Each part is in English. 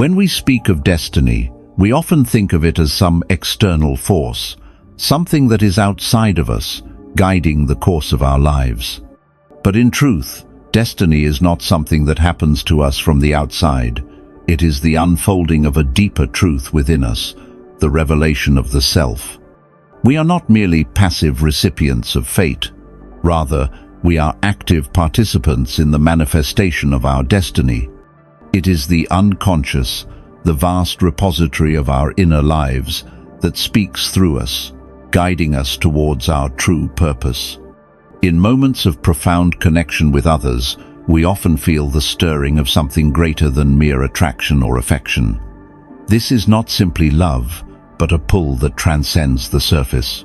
When we speak of destiny, we often think of it as some external force, something that is outside of us, guiding the course of our lives. But in truth, destiny is not something that happens to us from the outside. It is the unfolding of a deeper truth within us, the revelation of the self. We are not merely passive recipients of fate. Rather, we are active participants in the manifestation of our destiny. It is the unconscious, the vast repository of our inner lives, that speaks through us, guiding us towards our true purpose. In moments of profound connection with others, we often feel the stirring of something greater than mere attraction or affection. This is not simply love, but a pull that transcends the surface.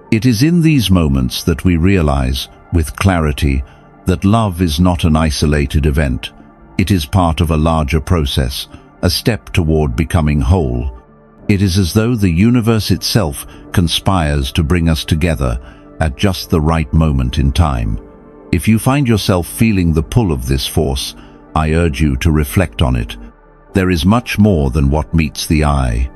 It is in these moments that we realize, with clarity, that love is not an isolated event. It is part of a larger process, a step toward becoming whole. It is as though the universe itself conspires to bring us together at just the right moment in time. If you find yourself feeling the pull of this force, I urge you to reflect on it. There is much more than what meets the eye.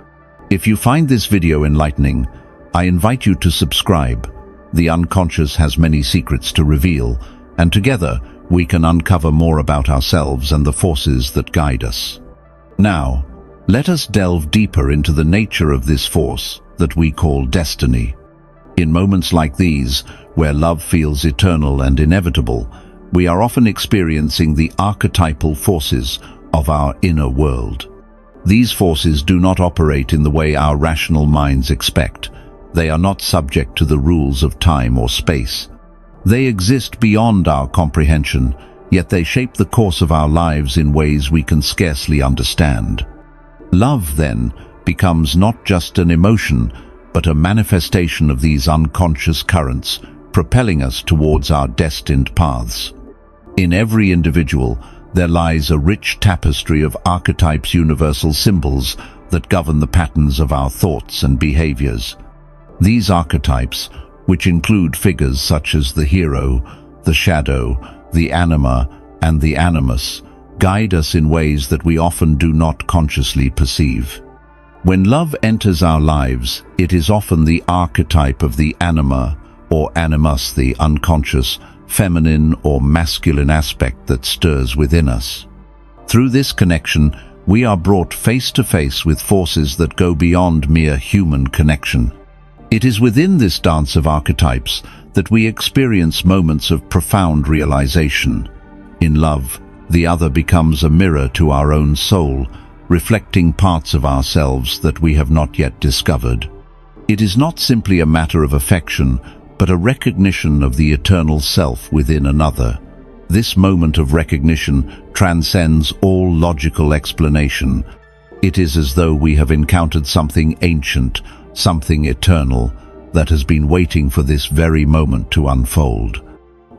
If you find this video enlightening, I invite you to subscribe. The unconscious has many secrets to reveal, and together we can uncover more about ourselves and the forces that guide us. Now, let us delve deeper into the nature of this force that we call destiny. In moments like these, where love feels eternal and inevitable, we are often experiencing the archetypal forces of our inner world. These forces do not operate in the way our rational minds expect. They are not subject to the rules of time or space. They exist beyond our comprehension, yet they shape the course of our lives in ways we can scarcely understand. Love, then, becomes not just an emotion, but a manifestation of these unconscious currents, propelling us towards our destined paths. In every individual, there lies a rich tapestry of archetypes, universal symbols that govern the patterns of our thoughts and behaviors. These archetypes, which include figures such as the hero, the shadow, the anima, and the animus, guide us in ways that we often do not consciously perceive. When love enters our lives, it is often the archetype of the anima or animus, the unconscious, feminine or masculine aspect that stirs within us. Through this connection, we are brought face to face with forces that go beyond mere human connection. It is within this dance of archetypes that we experience moments of profound realization. In love, the other becomes a mirror to our own soul, reflecting parts of ourselves that we have not yet discovered. It is not simply a matter of affection, but a recognition of the eternal self within another. This moment of recognition transcends all logical explanation. It is as though we have encountered something ancient, something eternal, that has been waiting for this very moment to unfold.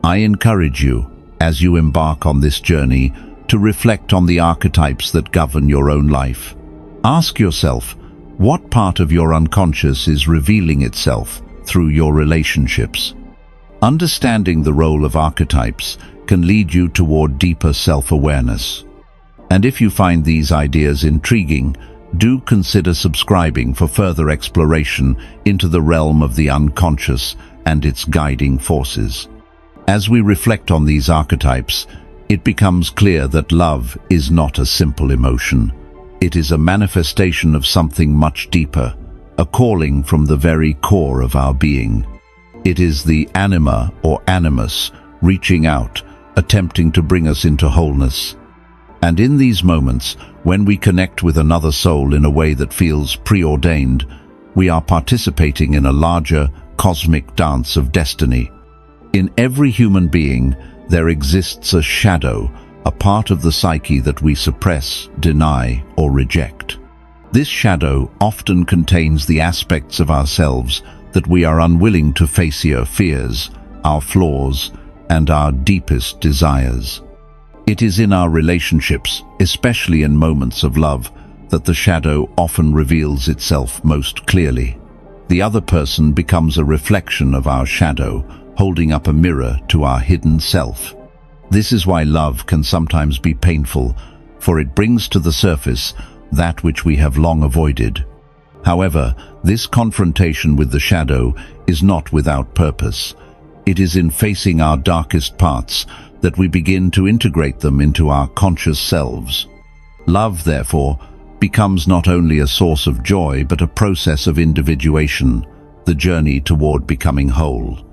I encourage you, as you embark on this journey, to reflect on the archetypes that govern your own life. Ask yourself, what part of your unconscious is revealing itself through your relationships? Understanding the role of archetypes can lead you toward deeper self-awareness. And if you find these ideas intriguing, do consider subscribing for further exploration into the realm of the unconscious and its guiding forces. As we reflect on these archetypes, it becomes clear that love is not a simple emotion. It is a manifestation of something much deeper, a calling from the very core of our being. It is the anima or animus reaching out, attempting to bring us into wholeness. And in these moments, when we connect with another soul in a way that feels preordained, we are participating in a larger, cosmic dance of destiny. In every human being, there exists a shadow, a part of the psyche that we suppress, deny, or reject. This shadow often contains the aspects of ourselves that we are unwilling to face, our fears, our flaws, and our deepest desires. It is in our relationships, especially in moments of love, that the shadow often reveals itself most clearly. The other person becomes a reflection of our shadow, holding up a mirror to our hidden self. This is why love can sometimes be painful, for it brings to the surface that which we have long avoided. However, this confrontation with the shadow is not without purpose. It is in facing our darkest parts that we begin to integrate them into our conscious selves. Love, therefore, becomes not only a source of joy but a process of individuation, the journey toward becoming whole.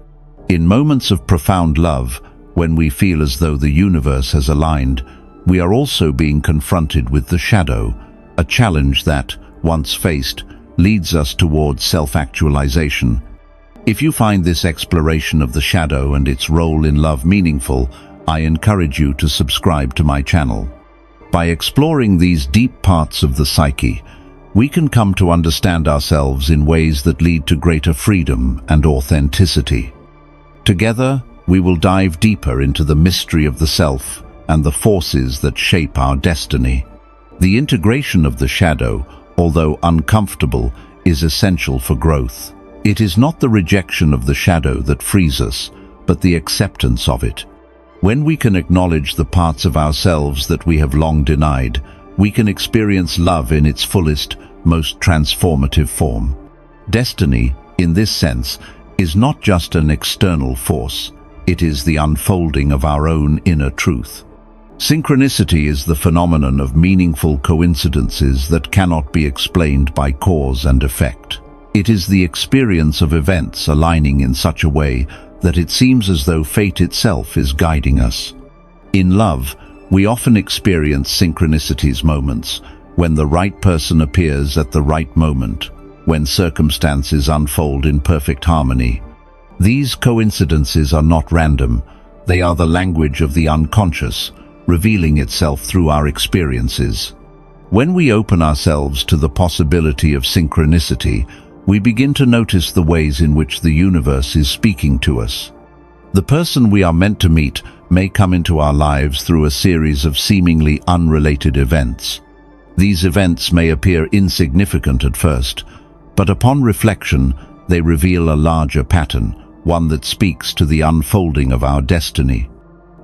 In moments of profound love, when we feel as though the universe has aligned, we are also being confronted with the shadow, a challenge that, once faced, leads us towards self-actualization. If you find this exploration of the shadow and its role in love meaningful, I encourage you to subscribe to my channel. By exploring these deep parts of the psyche, we can come to understand ourselves in ways that lead to greater freedom and authenticity. Together, we will dive deeper into the mystery of the self and the forces that shape our destiny. The integration of the shadow, although uncomfortable, is essential for growth. It is not the rejection of the shadow that frees us, but the acceptance of it. When we can acknowledge the parts of ourselves that we have long denied, we can experience love in its fullest, most transformative form. Destiny, in this sense, is not just an external force. It is the unfolding of our own inner truth. Synchronicity is the phenomenon of meaningful coincidences that cannot be explained by cause and effect. It is the experience of events aligning in such a way that it seems as though fate itself is guiding us. In love, we often experience synchronicities, moments when the right person appears at the right moment, when circumstances unfold in perfect harmony. These coincidences are not random. They are the language of the unconscious, revealing itself through our experiences. When we open ourselves to the possibility of synchronicity, we begin to notice the ways in which the universe is speaking to us. The person we are meant to meet may come into our lives through a series of seemingly unrelated events. These events may appear insignificant at first, but upon reflection, they reveal a larger pattern, one that speaks to the unfolding of our destiny.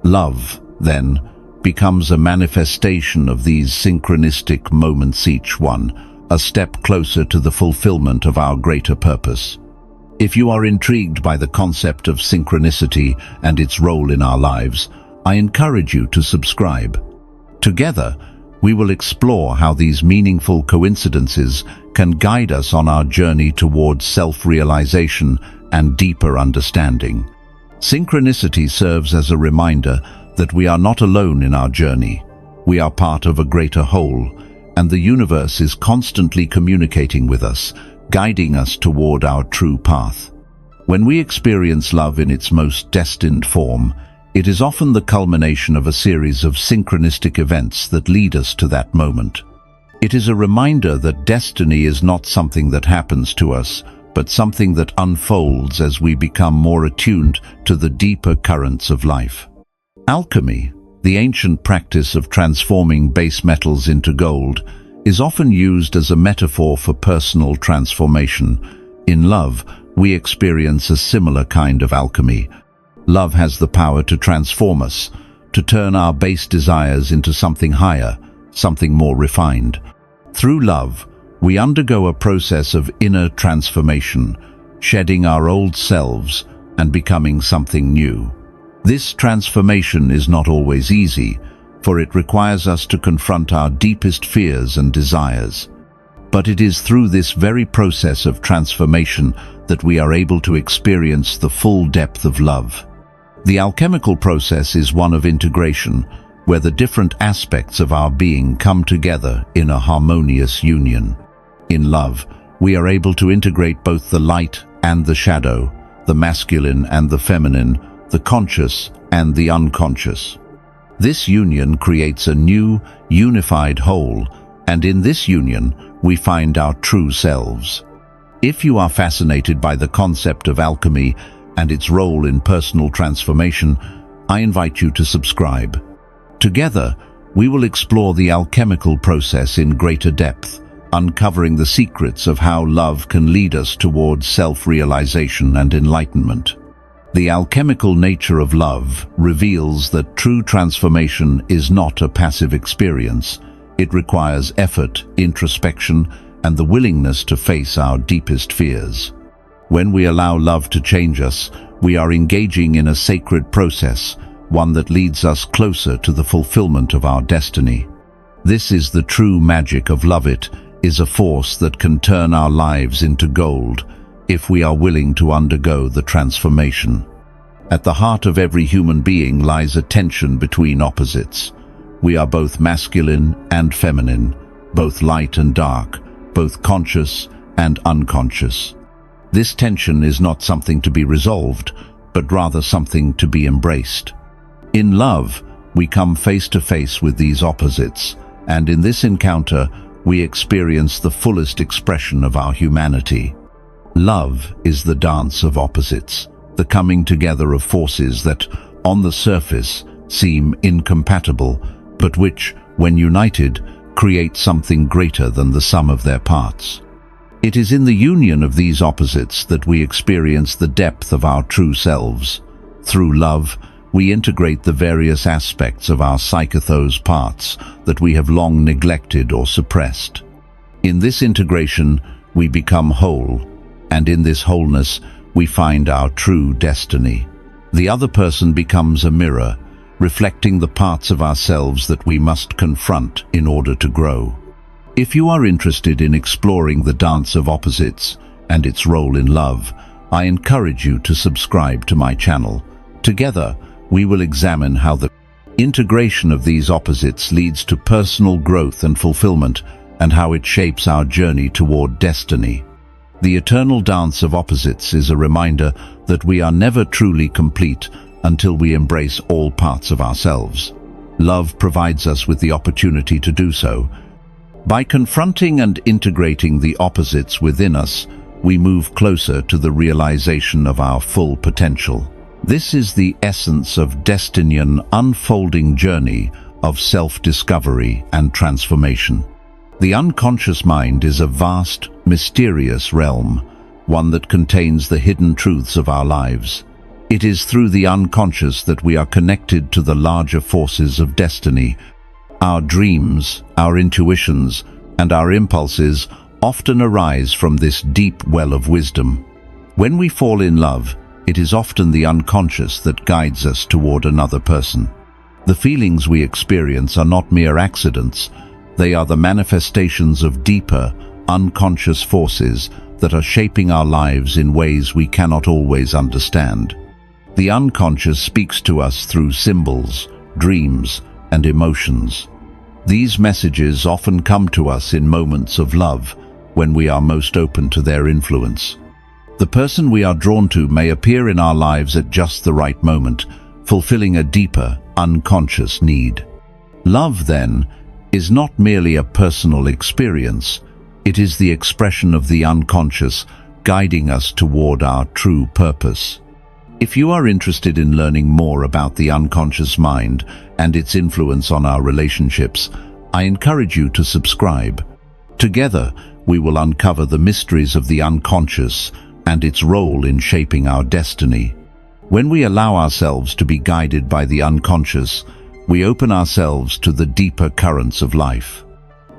Love, then, becomes a manifestation of these synchronistic moments, each one a step closer to the fulfillment of our greater purpose. If you are intrigued by the concept of synchronicity and its role in our lives, I encourage you to subscribe. Together, we will explore how these meaningful coincidences can guide us on our journey towards self-realization and deeper understanding. Synchronicity serves as a reminder that we are not alone in our journey. We are part of a greater whole, and the universe is constantly communicating with us, guiding us toward our true path. When we experience love in its most destined form, it is often the culmination of a series of synchronistic events that lead us to that moment. It is a reminder that destiny is not something that happens to us, but something that unfolds as we become more attuned to the deeper currents of life. Alchemy, the ancient practice of transforming base metals into gold, is often used as a metaphor for personal transformation. In love, we experience a similar kind of alchemy. Love has the power to transform us, to turn our base desires into something higher, something more refined. Through love, we undergo a process of inner transformation, shedding our old selves and becoming something new. This transformation is not always easy, for it requires us to confront our deepest fears and desires. But it is through this very process of transformation that we are able to experience the full depth of love. The alchemical process is one of integration, where the different aspects of our being come together in a harmonious union. In love, we are able to integrate both the light and the shadow, the masculine and the feminine, the conscious and the unconscious. This union creates a new, unified whole, and in this union, we find our true selves. If you are fascinated by the concept of alchemy and its role in personal transformation, I invite you to subscribe. Together, we will explore the alchemical process in greater depth, uncovering the secrets of how love can lead us towards self-realization and enlightenment. The alchemical nature of love reveals that true transformation is not a passive experience. It requires effort, introspection, and the willingness to face our deepest fears. When we allow love to change us, we are engaging in a sacred process, one that leads us closer to the fulfillment of our destiny. This is the true magic of love. It is a force that can turn our lives into gold if we are willing to undergo the transformation. At the heart of every human being lies a tension between opposites. We are both masculine and feminine, both light and dark, both conscious and unconscious. This tension is not something to be resolved, but rather something to be embraced. In love, we come face to face with these opposites, and in this encounter, we experience the fullest expression of our humanity. Love is the dance of opposites, the coming together of forces that, on the surface, seem incompatible, but which, when united, create something greater than the sum of their parts. It is in the union of these opposites that we experience the depth of our true selves. Through love, we integrate the various aspects of our psychothose parts that we have long neglected or suppressed. In this integration, we become whole, and in this wholeness, we find our true destiny. The other person becomes a mirror, reflecting the parts of ourselves that we must confront in order to grow. If you are interested in exploring the dance of opposites and its role in love, I encourage you to subscribe to my channel. Together, we will examine how the integration of these opposites leads to personal growth and fulfillment, and how it shapes our journey toward destiny. The eternal dance of opposites is a reminder that we are never truly complete until we embrace all parts of ourselves. Love provides us with the opportunity to do so. By confronting and integrating the opposites within us, we move closer to the realization of our full potential. This is the essence of Destinian unfolding journey of self-discovery and transformation. The unconscious mind is a vast, mysterious realm, one that contains the hidden truths of our lives. It is through the unconscious that we are connected to the larger forces of destiny. Our dreams, our intuitions, and our impulses often arise from this deep well of wisdom. When we fall in love, it is often the unconscious that guides us toward another person. The feelings we experience are not mere accidents. They are the manifestations of deeper, unconscious forces that are shaping our lives in ways we cannot always understand. The unconscious speaks to us through symbols, dreams, and emotions. These messages often come to us in moments of love, when we are most open to their influence. The person we are drawn to may appear in our lives at just the right moment, fulfilling a deeper, unconscious need. Love, then, is not merely a personal experience. It is the expression of the unconscious, guiding us toward our true purpose. If you are interested in learning more about the unconscious mind and its influence on our relationships, I encourage you to subscribe. Together, we will uncover the mysteries of the unconscious and its role in shaping our destiny. When we allow ourselves to be guided by the unconscious, we open ourselves to the deeper currents of life.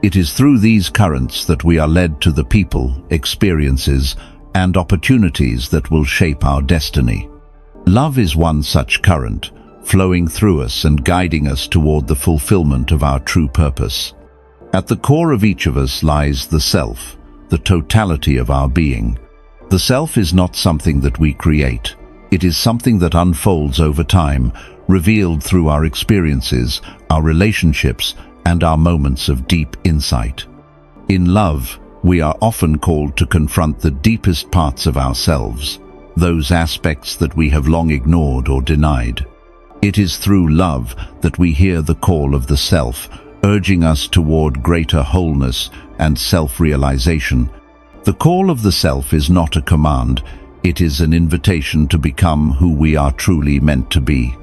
It is through these currents that we are led to the people, experiences, and opportunities that will shape our destiny. Love is one such current, flowing through us and guiding us toward the fulfillment of our true purpose. At the core of each of us lies the self, the totality of our being. The self is not something that we create. It is something that unfolds over time, revealed through our experiences, our relationships, and our moments of deep insight. In love, we are often called to confront the deepest parts of ourselves, those aspects that we have long ignored or denied. It is through love that we hear the call of the self, urging us toward greater wholeness and self-realization. The call of the self is not a command. It is an invitation to become who we are truly meant to be.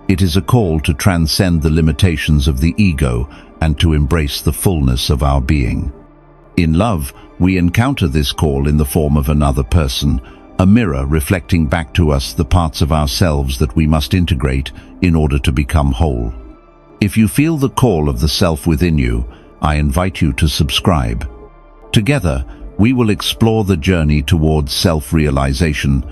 It is a call to transcend the limitations of the ego and to embrace the fullness of our being. In love, we encounter this call in the form of another person, a mirror reflecting back to us the parts of ourselves that we must integrate in order to become whole. If you feel the call of the self within you, I invite you to subscribe. Together, we will explore the journey towards self-realization,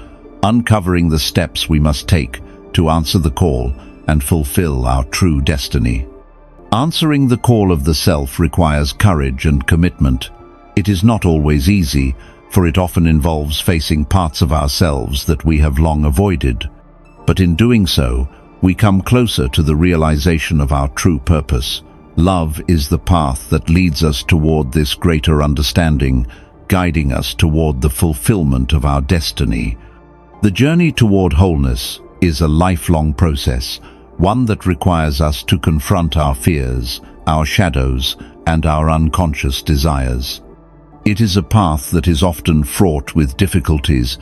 uncovering the steps we must take to answer the call and fulfill our true destiny. Answering the call of the self requires courage and commitment. It is not always easy, for it often involves facing parts of ourselves that we have long avoided. But in doing so, we come closer to the realization of our true purpose. Love is the path that leads us toward this greater understanding, guiding us toward the fulfillment of our destiny. The journey toward wholeness is a lifelong process, one that requires us to confront our fears, our shadows, and our unconscious desires. It is a path that is often fraught with difficulties,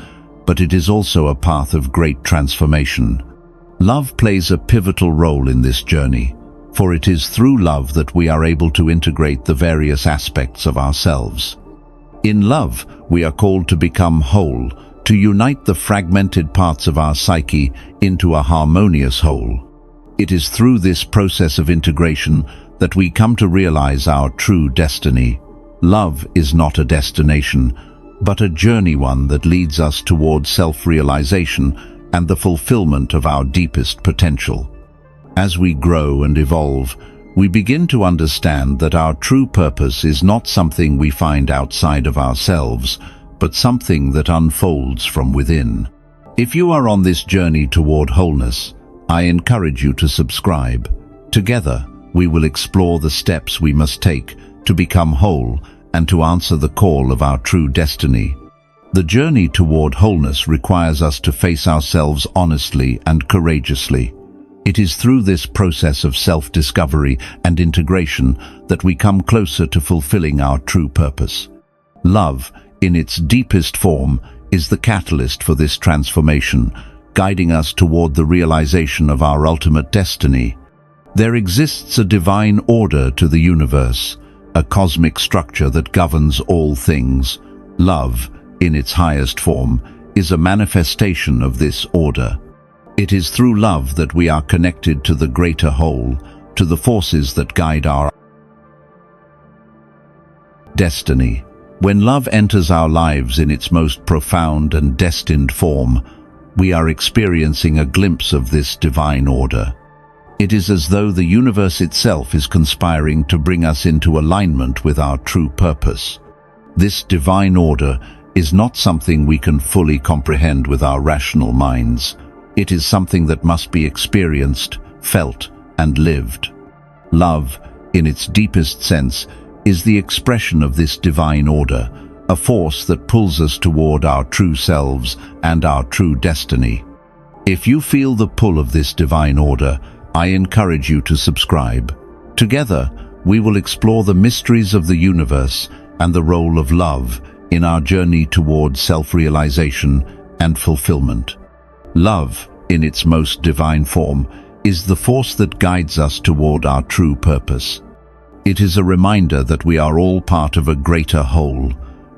but it is also a path of great transformation. Love plays a pivotal role in this journey, for it is through love that we are able to integrate the various aspects of ourselves. In love, we are called to become whole, to unite the fragmented parts of our psyche into a harmonious whole. It is through this process of integration that we come to realize our true destiny. Love is not a destination, but a journey, one that leads us towards self-realization and the fulfillment of our deepest potential. As we grow and evolve, we begin to understand that our true purpose is not something we find outside of ourselves, but something that unfolds from within. If you are on this journey toward wholeness, I encourage you to subscribe. Together, we will explore the steps we must take to become whole and to answer the call of our true destiny. The journey toward wholeness requires us to face ourselves honestly and courageously. It is through this process of self-discovery and integration that we come closer to fulfilling our true purpose. Love, in its deepest form, is the catalyst for this transformation, guiding us toward the realization of our ultimate destiny. There exists a divine order to the universe, a cosmic structure that governs all things. Love, in its highest form, is a manifestation of this order. It is through love that we are connected to the greater whole, to the forces that guide our destiny. When love enters our lives in its most profound and destined form, we are experiencing a glimpse of this divine order. It is as though the universe itself is conspiring to bring us into alignment with our true purpose. This divine order is not something we can fully comprehend with our rational minds. It is something that must be experienced, felt, and lived. Love, in its deepest sense, is the expression of this divine order, a force that pulls us toward our true selves and our true destiny. If you feel the pull of this divine order, I encourage you to subscribe. Together, we will explore the mysteries of the universe and the role of love in our journey toward self-realization and fulfillment. Love, in its most divine form, is the force that guides us toward our true purpose. It is a reminder that we are all part of a greater whole,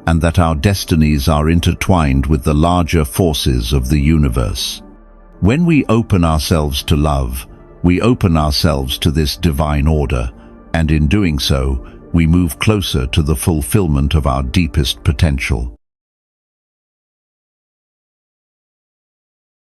and that our destinies are intertwined with the larger forces of the universe. When we open ourselves to love, we open ourselves to this divine order, and in doing so, we move closer to the fulfillment of our deepest potential.